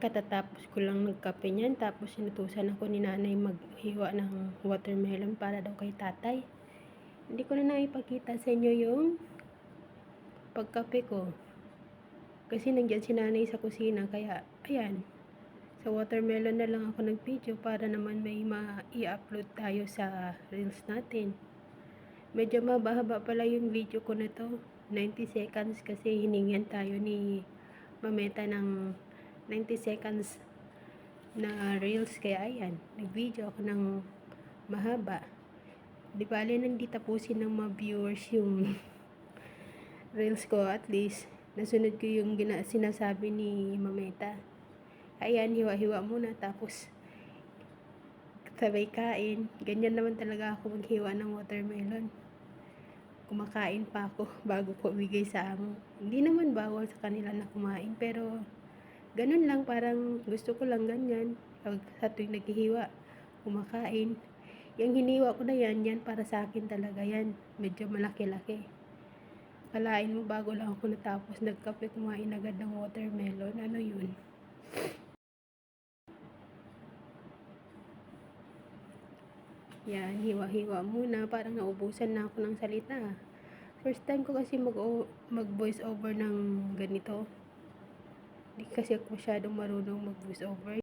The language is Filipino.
Katatapos ko lang magkape niyan, tapos inutusan ako ni nanay maghiwa ng watermelon para daw kay tatay. Hindi ko na naipakita sa inyo yung pagkape ko. Kasi nandiyan si nanay sa kusina, kaya ayan, sa watermelon na lang ako nag-video para naman may ma-i-upload tayo sa reels natin. Medyo mahaba pala yung video ko na to, 90 seconds, kasi hiningan tayo ni Mameta ng 90 seconds na reels, kaya ayan, nag-video ako ng mahaba. Di bale nang di tapusin ng mga viewers yung reels ko, at least nasunod ko yung sinasabi ni Mameta. Ayan, hiwa-hiwa muna, tapos sabay kain. Ganyan naman talaga ako maghiwa ng watermelon. Kumakain pa ako bago ko bigay sa amo. Hindi naman bawal sa kanila na kumain, pero ganun lang, parang gusto ko lang ganyan. Sa tuwing naghihiwa, kumakain. Yung hiniwa ko na yan para sa akin talaga yan. Medyo malaki-laki. Kalain mo, bago lang ako natapos nagkape, kumain agad ng watermelon. Ano yun? Yan, hiwa-hiwa muna. Parang naubusan na ako ng salita. First time ko kasi mag voice over ng ganito. Hindi kasi ako masyadong marunong mag voice over.